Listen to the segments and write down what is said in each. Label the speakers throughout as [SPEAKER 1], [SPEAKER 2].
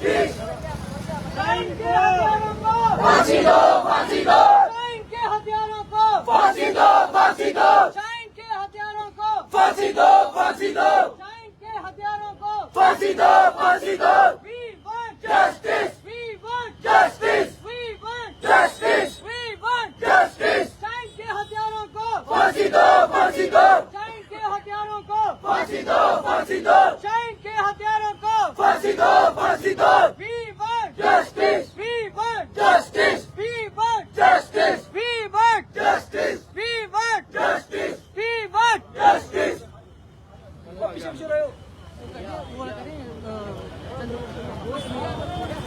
[SPEAKER 1] शाहीन के हथियारों को फांसी दो, फांसी दो। शाहीन के हथियारों को फांसी दो, फांसी दो। शाहीन के हथियारों को फांसी दो, फांसी दो। शाहीन के हथियारों को फांसी दो, फांसी दो। We want justice. We want justice. We want justice. We want justice. Shaheen के हथियारों को फांसी दो, फांसी दो। शाहीन के हथियारों को फांसी दो, फांसी दो। शाहीन के हथियारों को फांसी दो, फांसी दो। We want justice. We want justice. We want justice. We want justice. We want justice. We want justice.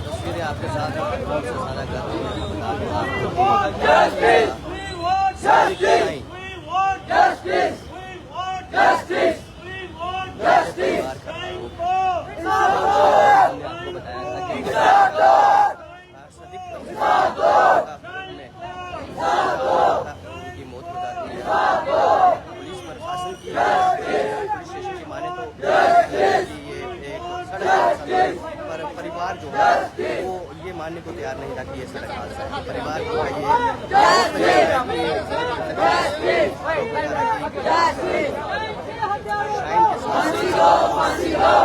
[SPEAKER 2] तस्वीरें आपके साथ कौन से साझा कर रहे हैं
[SPEAKER 1] Justice. We want justice. We want justice. We want justice. We want justice.
[SPEAKER 2] आपको बताया था कि उनकी मौत हो जाती है। पुलिस प्रशासन की पुलिस स्टेशन की माने तो ये एक सड़क पर परिवार जो है वो ये मानने को तैयार नहीं था कि ये सड़क हादसा है। परिवार को
[SPEAKER 1] फांसी दो, फांसी दो।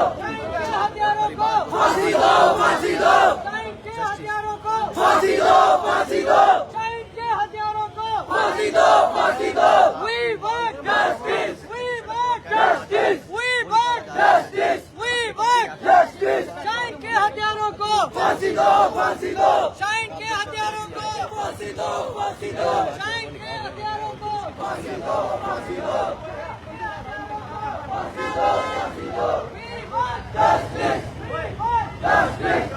[SPEAKER 1] हथियारों को फांसी दो, फांसी दो। शाहीन के हथियारों को फांसी दो, फांसी दो। शाहीन के हथियारों को फांसी दो, फांसी दो। We want justice. We want justice. We want justice. We want justice. Shaheen के हथियारों को फांसी दो, फांसी दो। शाहीन के हथियारों को फांसी दो, फांसी दो। शाहीन के हथियारों को फांसी दो, फांसी दो। फांसी दो, फांसी दो। We want justice. We want justice.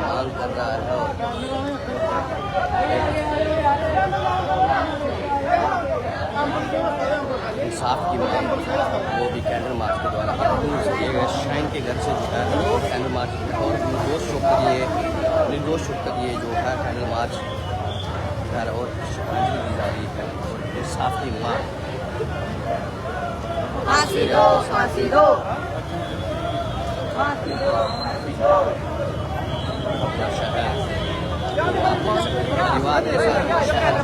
[SPEAKER 2] मांग कर रहा है इंसाफ की मांग वो भी कैंडल मार्च के द्वारा शाहीन के घर से जो है कैंडल मार्च और निर्दोष के लिए जो है कैंडल मार्च कर और श्रद्धांजलि दी जा रही है और इंसाफ की मांग।
[SPEAKER 1] फांसी दो, फांसी दो। फांसी दो, फांसी दो।
[SPEAKER 2] अपना शहर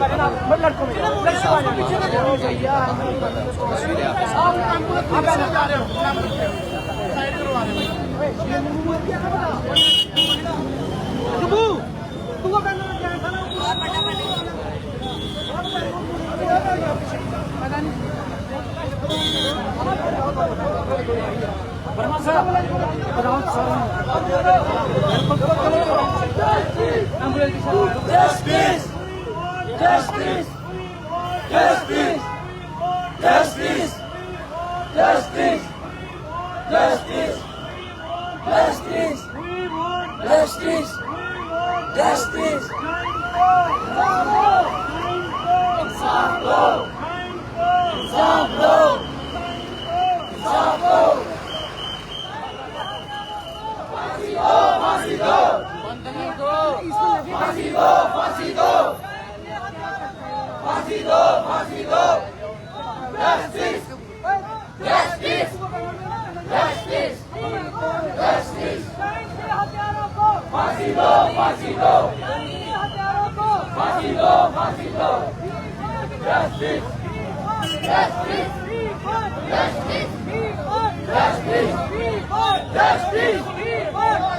[SPEAKER 2] परिवार के साथ तस्वीरें आपके साथ
[SPEAKER 1] Justice! Justice! Justice! Justice! Justice! Justice! Justice! Justice! Justice! इंसाफ दो! इंसाफ दो! इंसाफ दो! फांसी दो! फांसी दो! फांसी दो, फांसी दो। फांसी दो, फांसी दो। Justice. Justice. Justice. Justice. फांसी दो, फांसी दो। फांसी दो, फांसी दो। Justice. Justice. Justice. Justice. Justice.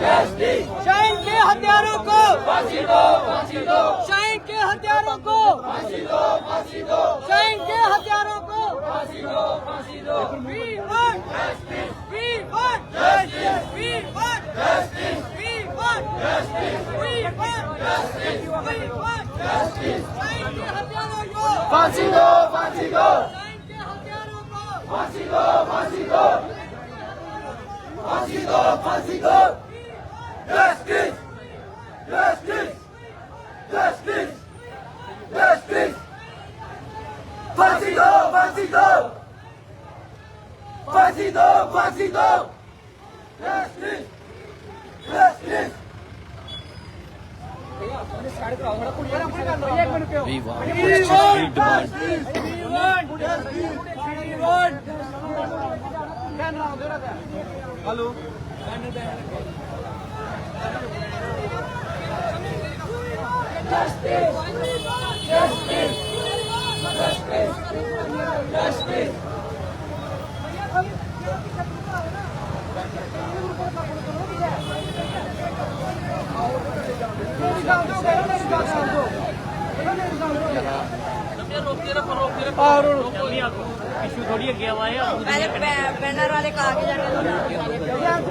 [SPEAKER 1] Justice. Shaheen के हथियारों को फांसी दो, फांसी दो। शाहीन के हथियारों को फांसी दो, फांसी दो। शाहीन के हथियारों को फांसी दो, फांसी दो। We want justice. We want justice. We want justice. We want justice. We want justice. We want justice. Shaheen के हथियारों को फांसी दो, फांसी दो। शाहीन के हथियारों को फांसी दो, फांसी दो। फांसी दो, फांसी दो। Justice! Justice! Justice! Justice! फांसी दो, फांसी दो। फांसी दो, फांसी दो। Justice! Justice!
[SPEAKER 2] We want justice, we demand.
[SPEAKER 1] Hello. Justice! Justice! Justice! Justice!
[SPEAKER 3] Issue थोड़ी है गया हुआ है
[SPEAKER 4] पहले बैनर वाले का आगे जाके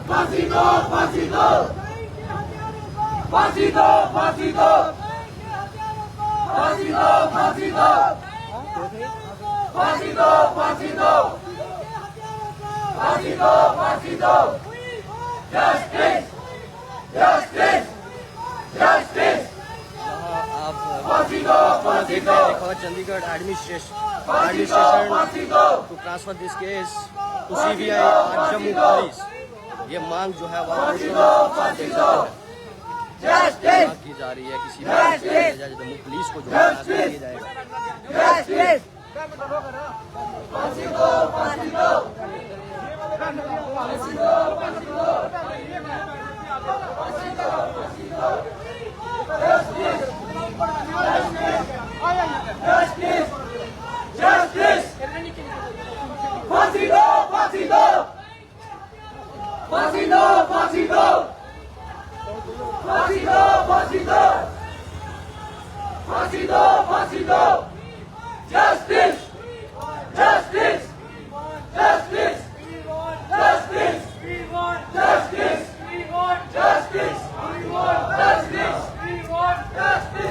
[SPEAKER 1] फांसी दो, फांसी दो, फांसी दो, फांसी दो, फांसी दो, फांसी दो, फांसी दो, फांसी दो, फांसी दो, फांसी दो, जस्टिस, जस्टिस, जस्टिस,
[SPEAKER 2] आप
[SPEAKER 1] फांसी दो, फांसी दो,
[SPEAKER 2] चंडीगढ़ एडमिनिस्ट्रेशन
[SPEAKER 1] फांसी दो, फांसी दो,
[SPEAKER 2] to transfer this case to CBI और जम्मू पुलिस। ये मांग जो है वहाँ
[SPEAKER 1] फांसी दो, फांसी दो, जस्टिस,
[SPEAKER 2] की जा रही है किसी भी जम्मू पुलिस को जो है ट्रांसफर किया जाएगा।
[SPEAKER 1] जस्टिस, फांसी दो, फांसी दो, जस्टिस, जस्टिस, फांसी दो, फांसी दो, फांसी दो, फांसी दो, फांसी दो, फांसी दो, फांसी दो, फांसी दो, justice, justice, justice, justice, justice, justice,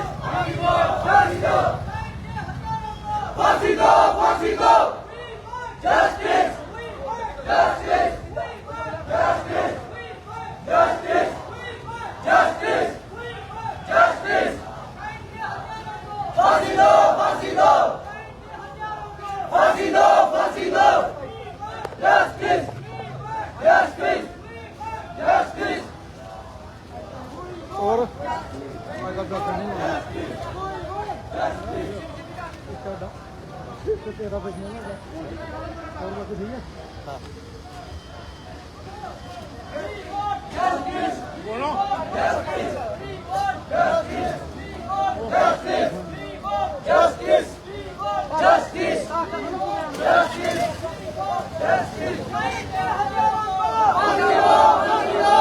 [SPEAKER 1] फांसी दो, फांसी दो, justice, justice, justice, justice, justice, justice, फांसी दो, फांसी दो, फांसी दो, फांसी दो, जस्टिस, जस्टिस, जस्टिस,
[SPEAKER 5] और तेरा बजने लगा और बाकी ठीक है। बोलो
[SPEAKER 1] justice, justice, justice, justice, फांसी दो, फांसी दो,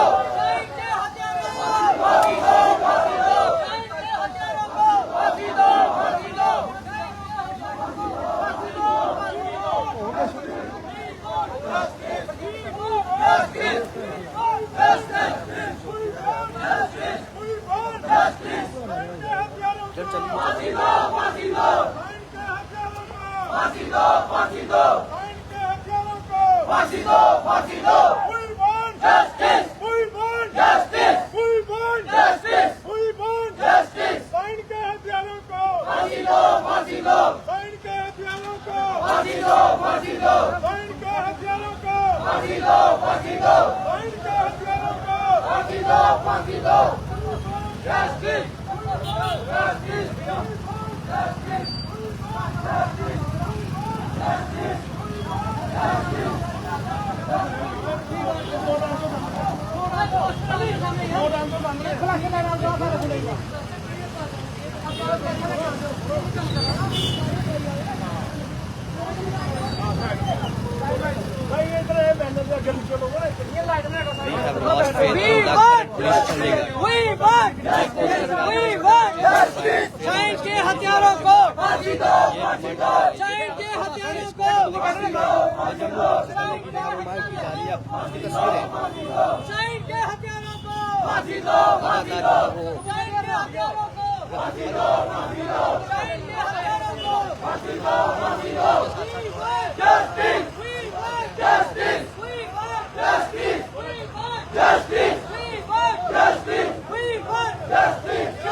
[SPEAKER 1] फांसी दो, फांसी दो, जस्टिस, जस्टिस, जस्टिस, जस्टिस, फांसी दो, फांसी दो, फांसी दो, फांसी दो, फांसी दो, फांसी दो, फांसी दो, फांसी दो, justice, justice, justice,
[SPEAKER 2] We have lost faith in the current police Chandigarh.
[SPEAKER 1] We want justice. Shaheen के हत्यारों को फांसी दो, फांसी दो, शाहीन के हत्यारों को फांसी दो, फांसी दो,
[SPEAKER 2] मांग की जा रही है उसकी तस्वीरें
[SPEAKER 1] शाहीन के हत्यारों को फांसी दो, फांसी दो, शाहीन के हत्यारों को फांसी दो, फांसी दो, शाहीन के हत्यारों को फांसी दो, फांसी दो, justice, justice, justice, justice, justice, justice, justice.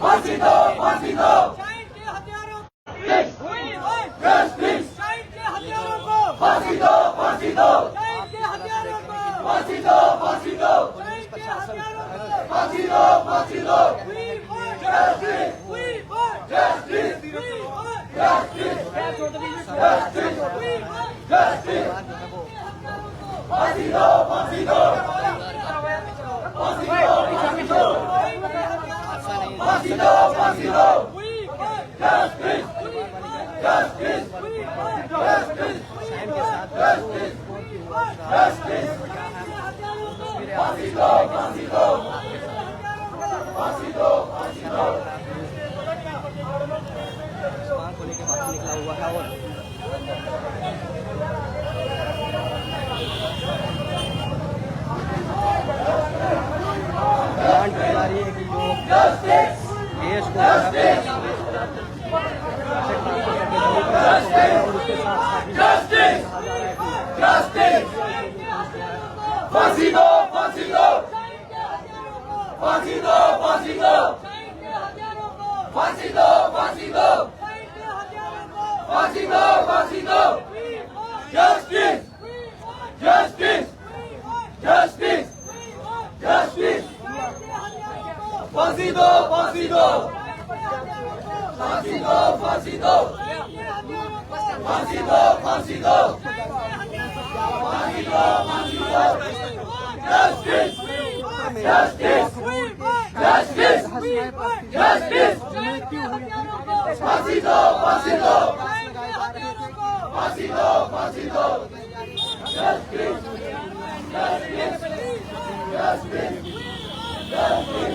[SPEAKER 1] फांसी दो शाहीन के हत्यारों शाहीन के हत्यारों को फांसी दो शाहीन के हत्यारों को फांसी दो शाहीन के हत्यारों को फांसी दो We want justice we want justice we want justice we want justice फांसी दो फांसी दो We want justice we want justice we want justice
[SPEAKER 2] Shaheen के साथ
[SPEAKER 1] फांसी दो
[SPEAKER 2] मांग को लेकर बाहर निकला हुआ है और डिमांड की जा रही है कि जो देश को उसके साथ
[SPEAKER 1] फांसी दो फांसी दो फांसी दो फांसी दो फांसी दो फांसी दो फांसी दो फांसी दो जस्टिस जस्टिस जस्टिस जस्टिस फांसी दो फांसी दो फांसी दो फांसी दो फांसी दो फांसी दो फांसी दो फांसी दो जस्टिस जस्टिस जस्टिस जस्टिस फांसी दो फांसी दो फांसी दो फांसी दो जस्टिस जस्टिस जस्टिस जस्टिस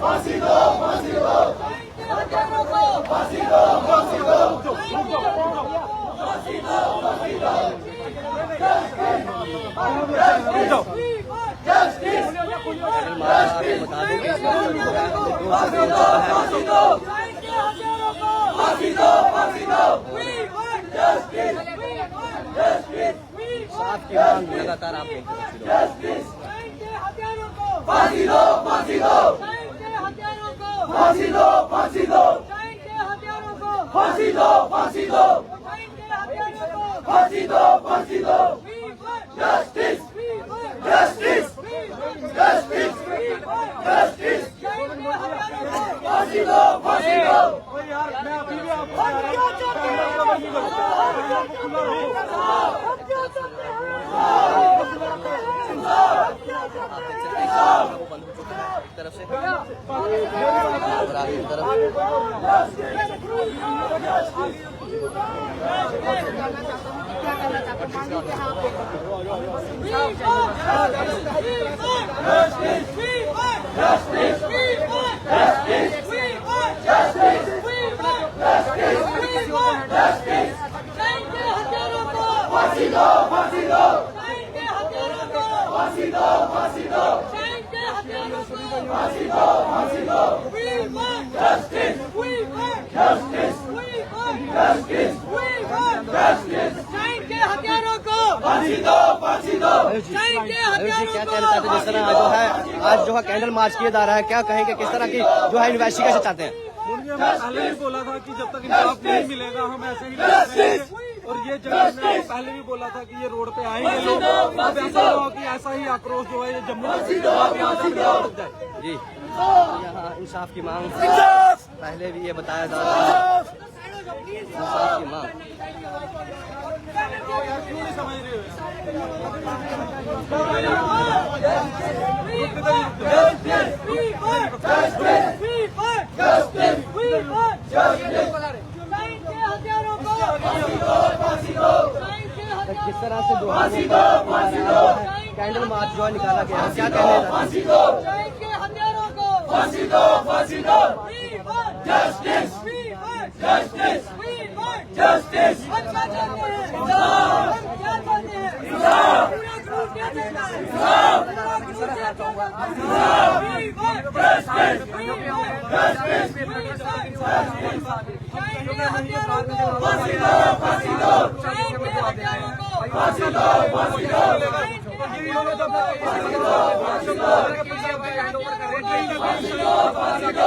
[SPEAKER 1] फांसी दो फांसी दो फांसी दो फांसी दो फांसी दो फांसी दो जस्टिस जस्टिस
[SPEAKER 2] बता दें कि
[SPEAKER 1] फांसी दो फांसी दो फांसी दो फांसी दो जस्टिस जस्टिस
[SPEAKER 2] साथ की मांग लगातार आप देख रहे हैं
[SPEAKER 1] जस्टिस फांसी दो फांसी दो फांसी दो फांसी दो फांसी दो फांसी दो फांसी दो फांसी दो जस्टिस जस्टिस जस्टिस जस्टिस फांसी दो फांसी दो
[SPEAKER 5] यार मैं अभी भी आपको
[SPEAKER 2] एक तरफ से और आगे की तरफ
[SPEAKER 1] फांसी दो फांसी दो फांसी दो फांसी दो फांसी दो फांसी दो जस्टिस जस्टिस जस्टिस जस्टिस के हत्यारों को फांसी दो फांसी दो
[SPEAKER 2] आयुष जी क्या कहना चाहते हैं जिस तरह जो है आज जो है कैंडल मार्च किया जा रहा है क्या कहेंगे किस तरह की जो है इन्वेस्टिगेशन चाहते हैं
[SPEAKER 5] मैं पहले भी बोला था कि जब तक इंसाफ नहीं मिलेगा हम ऐसे ही रहेंगे और ये जगह मैं पहले भी बोला था कि ये रोड पे आएंगे लोग अब ऐसा हुआ कि ऐसा ही आक्रोश जो है ये जम्मू कश्मीर यहाँ तक जाए
[SPEAKER 2] जी यहाँ इंसाफ की मांग पहले भी ये बताया जा रहा है इंसाफ की मांग
[SPEAKER 5] क्यों नहीं समझ रहे
[SPEAKER 2] किस तरह से जो है कैंडल मार्च जो है निकाला गया है क्या कहने
[SPEAKER 1] फांसी दो फांसी दो फांसी दो जस्टिस जस्टिस जस्टिस फांसी दो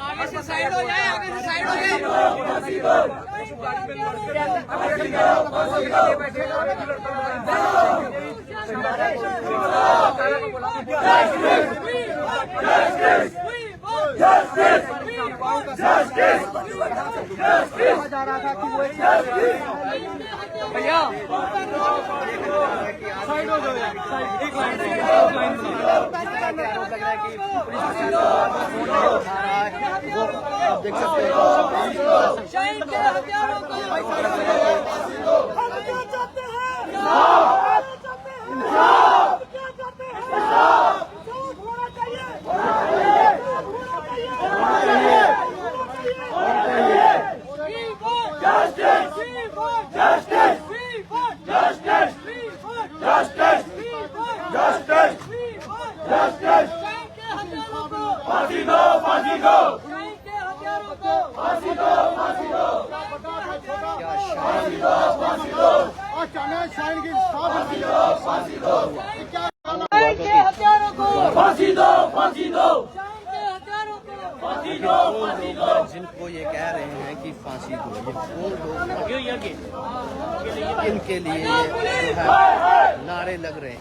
[SPEAKER 1] आगे से साइड हो जाए, आगे से साइड हो भैया
[SPEAKER 5] साइड हो जाओ यार, साइड एक लाइन
[SPEAKER 2] आप देख सकते हैं
[SPEAKER 1] शाहीन के हथियारों को हम क्या चाहते हैं? इंसाफ क्या चाहते हैं? इंसाफ होना चाहिए, हथियारों को फांसी दो, फांसी दो, हथियारों को फांसी दो, फांसी दो।
[SPEAKER 2] जिनको ये कह रहे हैं कि फांसी दो, ये कौन लोग
[SPEAKER 3] क्यों ये
[SPEAKER 2] इनके लिए जो है नारे लग रहे हैं।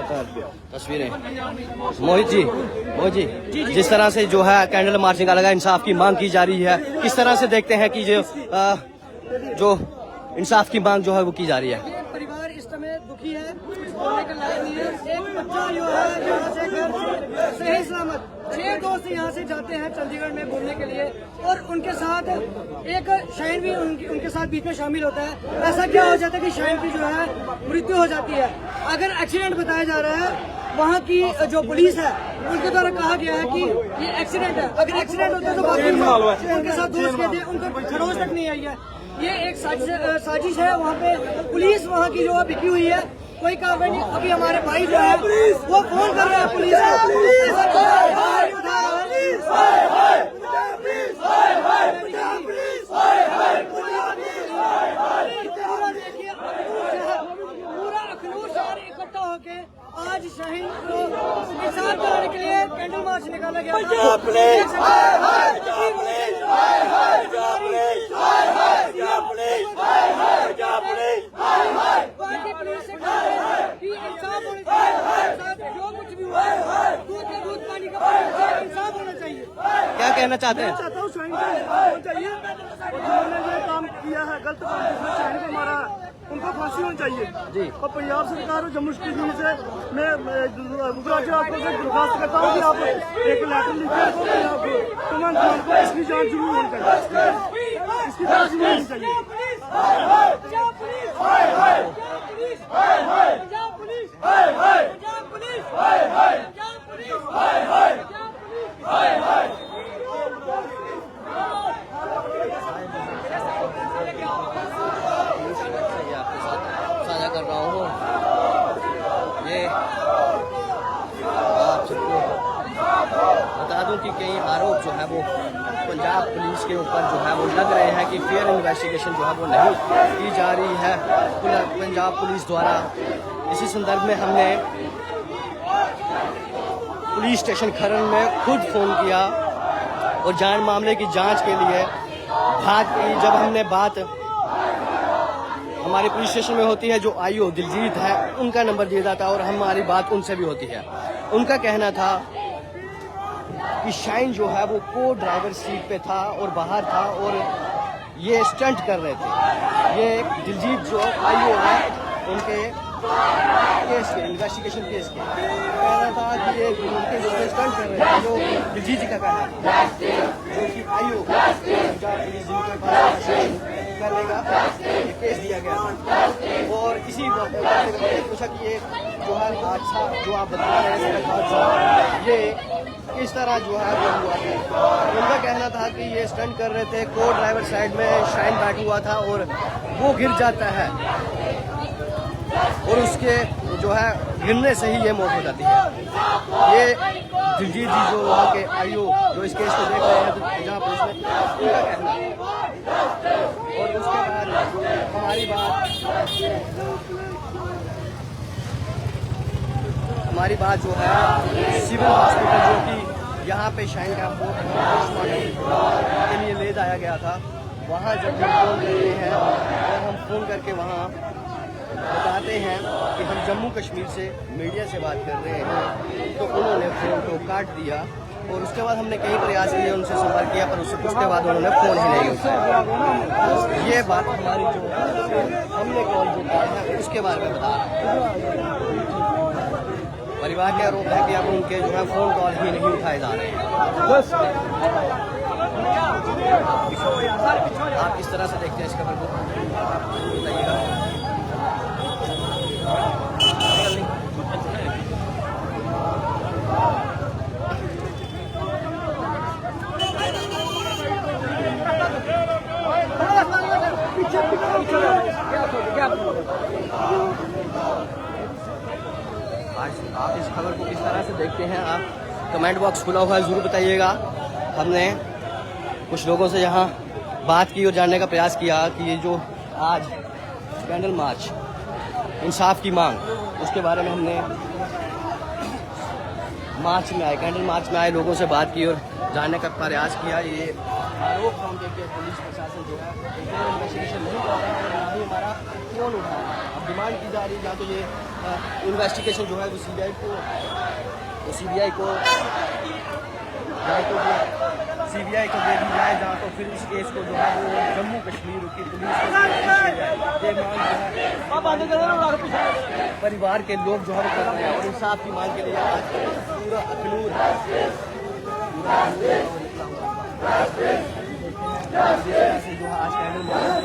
[SPEAKER 2] पंजाब तस्वीरें मोहित जी, जिस तरह से जो है कैंडल मार्चिंग का लगा, इंसाफ की मांग की जा रही है, किस तरह से देखते हैं कि जो इंसाफ की मांग जो है वो की जा रही है?
[SPEAKER 1] परिवार इस समय दुखी है, बोलने का लायक नहीं है। एक बच्चा जो है यहाँ से घर सही सलामत 6 दोस्त यहाँ से जाते हैं चंडीगढ़ में घूमने के लिए, और उनके साथ एक शाहीन भी उनके साथ बीच में शामिल होता है। ऐसा क्या हो जाता है कि शाहीन की जो है मृत्यु हो जाती है। अगर एक्सीडेंट बताया जा रहा है, वहाँ की जो पुलिस है उनके द्वारा कहा गया है कि ये एक्सीडेंट है। अगर एक्सीडेंट होता है तो बाकी उनके साथ दोस्त कहते हैं, उनको खरोच तक नहीं आई है। ये एक साजिश है। वहाँ पे पुलिस वहाँ की जो है बिकी हुई है, कोई कार्रवाई नहीं। अभी हमारे भाई जो है वो फोन कर रहे हैं पुलिस पूरा अखनूर शहर इकट्ठा होके आज शाहीन को इंसाफ कराने के लिए कैंडल मार्च निकाला गया। पार्टी पुलिस से कहा है कि इंसाफ होना चाहिए, जो कुछ भी हुआ है दूध का दूध पानी का इंसाफ होना चाहिए।
[SPEAKER 2] क्या कहना चाहते हैं?
[SPEAKER 1] चाहता हूँ शाहीन को इंसाफ होना चाहिए। जिन्होंने ये काम किया है, गलत काम जिसमें शाहीन को मारा, उनको फांसी होनी चाहिए जी। और पंजाब सरकार और जम्मू कश्मीर से मैं उपराज्यपाल से दरखास्त करता हूँ कि आप एक लेटर लिखिए, तुरंत इसकी जांच जरूर होनी चाहिए, इसकी फांसी होनी चाहिए। Punjab police, Punjab police, Punjab police, Punjab police, Punjab police, Punjab police.
[SPEAKER 2] ये आपके साथ साझा कर रहा हूँ। ये आप सबको बता दूं कि कई आरोप जो है वो पंजाब पुलिस के ऊपर जो है वो लग रहे हैं कि फेयर इन्वेस्टिगेशन जो है वो नहीं की जा रही है पंजाब पुलिस द्वारा। इसी संदर्भ में हमने पुलिस स्टेशन खरन में खुद फ़ोन किया और जान मामले की जांच के लिए बात की। जब हमने बात हमारे पुलिस स्टेशन में होती है, जो आईओ दिलजीत है उनका नंबर दिया जाता है और हमारी बात उनसे भी होती है। उनका कहना था कि शाइन जो है वो को ड्राइवर सीट पे था और बाहर था और ये स्टंट कर रहे थे। ये दिलजीत जो आईओ है उनके केस के इन्वेस्टिगेशन केस के कहना था कि ये उनके जो स्टंट कर रहे थे, जो दिलजीत जी का कहना था, जो कि आईओ पंजाब पुलिस जिनके पास करने का केस दिया गया था। और इसी वक्त पूछा कि ये जो है हादसा जो आप बता रहे हैं हादसा ये किस तरह जो है वो हुआ था। उनका कहना था कि ये स्टंट कर रहे थे, को ड्राइवर साइड में शाइन बैठ हुआ था और वो गिर जाता है और उसके जो है गिरने से ही ये मौत हो जाती है। ये दिलजीत जी जो वहाँ के आईओ जो इस केस को देख रहे हैं पंजाब पुलिस में उनका कहना है। और उसके बाद हमारी बात जो है सिविल हॉस्पिटल जो कि यहाँ पे शाइन का पोस्टमार्टम के लिए ले जाया गया था, वहाँ जब हम फ़ोन करते हैं और हम फ़ोन करके वहाँ बताते हैं कि हम जम्मू कश्मीर से मीडिया से बात कर रहे हैं, तो उन्होंने फ़ोन को काट दिया। और उसके बाद हमने कई प्रयास किए, उनसे संपर्क किया, पर उसके बाद उन्होंने फ़ोन ही नहीं उठाया। ये बात हमारी जो हमने कॉल जो किया है उसके बारे में बता रहे हैं। परिवार का आरोप है कि अब उनके जो है फ़ोन कॉल ही नहीं उठाए जा रहे हैं। आप किस तरह से देखते हैं इस खबर को बताइएगा। आज आप इस खबर को किस तरह से देखते हैं, आप कमेंट बॉक्स खुला हुआ है, ज़रूर बताइएगा। हमने कुछ लोगों से यहाँ बात की और जानने का प्रयास किया कि ये जो आज कैंडल मार्च इंसाफ की मांग, उसके बारे में हमने कैंडल मार्च में आए लोगों से बात की और जानने का प्रयास किया। ये आरोप हम देखते हैं पुलिस प्रशासन जो है इन्वेस्टिगेशन नहीं कर रहा है और ना ही हमारा फ़ोन उठा रहा है। अब डिमांड की जा रही है या तो ये इन्वेस्टिगेशन जो है वो सीबीआई को दे दी जाए, जहाँ तो फिर इस केस को जो है वो जम्मू कश्मीर की पुलिस को ये मांग जो है परिवार के लोग जो है वो कर रहे हैं और इंसाफ की मांग के लिए आज पूरा अखनूर से जो है आज कैंडल मार्च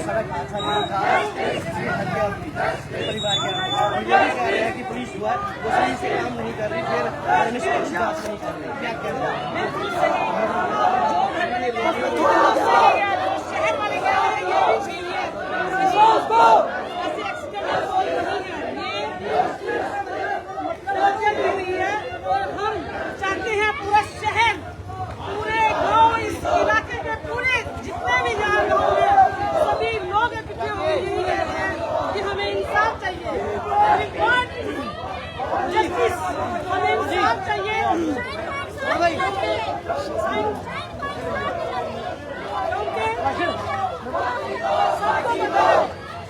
[SPEAKER 2] सड़क हादसा नहीं था परिवार के ये भी कह रहे हैं कि पुलिस जो है वो सही से काम नहीं कर रही, फिर जांच नहीं कर रही। क्या कह रहे
[SPEAKER 1] हैं? और हम चाहते हैं पूरा शहर, पूरे गांव, इस इलाके के पूरे जितने भी यहाँ लोग हैं सभी लोग इकट्ठे हुए यही कहते हैं कि हमें इंसाफ चाहिए, जस्टिस, हमें इंसाफ चाहिए।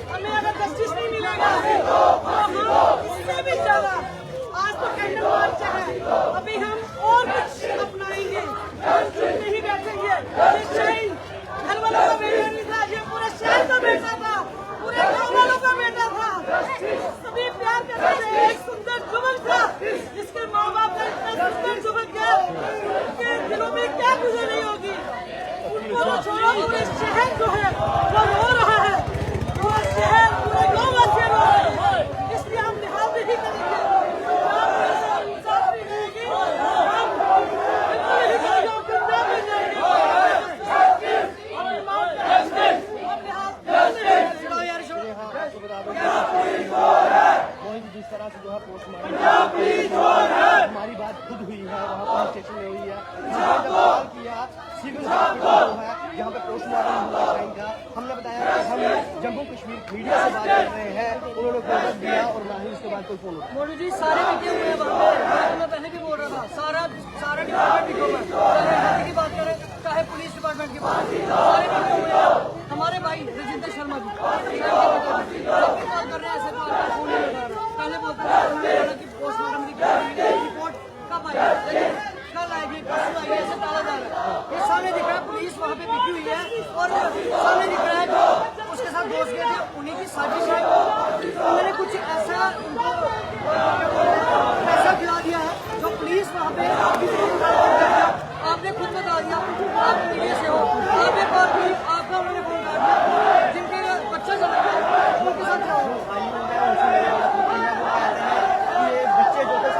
[SPEAKER 1] हमें अगर जस्टिस नहीं मिलेगा तो हम इससे भी ज्यादा, आज तो कैंडल मार्च है, अभी हम और कुछ अपनाएंगे, हम चुप नहीं बैठेंगे। ये शाइन घर वालों का बेटा नहीं था, ये पूरे शहर का बेटा था, पूरे गाँव वालों का बेटा था, सभी प्यार करते थे। एक सुंदर जुबल था जिसके माँ बाप का इतना सुंदर जुबल गया, उनके दिलों में क्या गुजर रही पूरे शहर जो है वो रो रहा है, पूरा शहर पूरे गाँव वासी रो रहे हैं, इसलिए हम निहाल नहीं करेंगे। इंसाफ नहीं रहेगी, हम बिल्कुल नहीं करेंगे, हम गुमराह नहीं रहेंगे।
[SPEAKER 2] जिस तरह से जो है पोस्टमार्टम हमारी बात खुद हुई है, वहाँ पुलिस स्टेशन में हुई है, जब कॉल किया सिविल हॉस्पिटल जो है जहाँ पे पोस्टमार्टम हुआ टाइम का, हमने बताया कि हम जम्मू कश्मीर मीडिया से बात कर रहे हैं, उन्होंने कागज दिया और ना ही उसके बाद कोई फोन उठाया।
[SPEAKER 1] मोदी जी सारे बिके हुए हैं वहाँ पे, मैं पहले भी बोल रहा था, सारा डिपार्टमेंट बिके हुआ है, चाहे हेल्थ की बात करें चाहे पुलिस डिपार्टमेंट की बात करें, सारे बिके हुए हैं। हमारे भाई रजिंदर शर्मा जी जब भी कॉल कर रहे हैं ऐसे कॉल पर फोन नहीं उठा रहा, पहले बोलते थे उन्होंने बोला कि पोस्टमार्टम रिपोर्ट कब आएगी, लेकिन कल आएगी परसों आएगी, ऐसे टाला जा रहा है। ये सामने दिख रहा है पुलिस वहाँ पे बिकी हुई है और सामने दिख रहा है जो उसके साथ दोस्त गए थे उन्हीं की साजिश है। उन्होंने कुछ ऐसा खिला दिया है जो पुलिस वहाँ पे आपने खुद बता दिया, आप मीडिया से हो, आपने कॉल की, आपका उन्होंने फोन कर दिया, जिनके बच्चे चले गए उनके साथ क्या हो।
[SPEAKER 2] बच्चे जो कर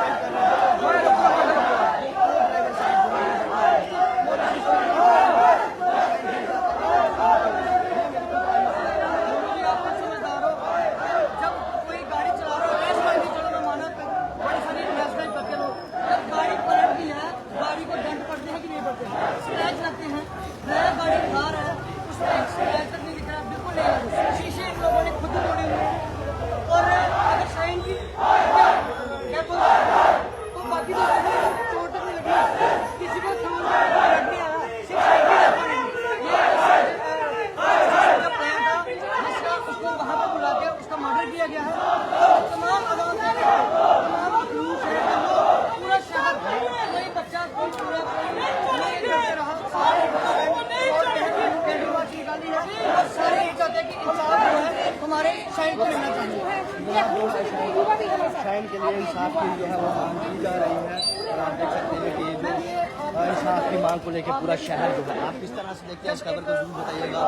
[SPEAKER 1] शीशे इन लोगों ने खुद तोड़े हुए हैं और अगर शाइन की क्या तो बाकी तो चोट तक नहीं लगी, किसी को खून ब्लड नहीं आया, सिर्फ शाइन की डेथ हुई। ये जो प्लान था जिसका उसको वहाँ पर बुला के उसका मर्डर किया गया है, तमाम आवाम तमाम जुलूस है, पूरा शहर कोई बच्चा कोई पूरा नहीं रहा, सारे निकाली है और सारे ये चाहते हैं कि इंसाफ जो है हमारे शाइन को मिलना चाहिए।
[SPEAKER 2] शाइन के लिए इंसाफ की जो है वो मांग की जा रही है और आप देख सकते हैं कि जो इंसाफ की मांग को लेकर पूरा शहर जो है, आप किस तरह से देखते हैं इस खबर को जरूर बताइएगा।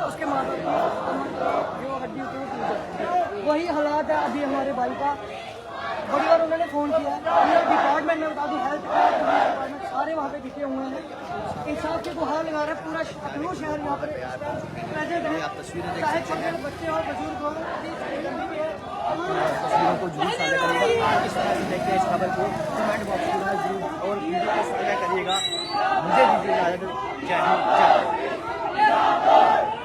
[SPEAKER 1] उसके मामले में वही हालात है अभी हमारे भाई का। बड़ी बार उन्होंने फ़ोन किया, डिपार्टमेंट में बता दूँ हेल्थ डिपार्टमेंट सारे वहाँ पे दिखे हुए हैं, इंसाफ की गुहार लगा रहे हैं, पूरा लखनऊ शहर यहाँ पर प्रेजेंट है, चाहे छोटे बच्चे हो बुजुर्ग हो,
[SPEAKER 2] तस्वीरों को जरूर साझा करिएगा। आप किस तरह से देखते हैं इस खबर को कमेंट बॉक्स में जरूर और वीडियो को साझा करिएगा। मुझे दीजिए इजाज़त, जय हिंद, जय भारत।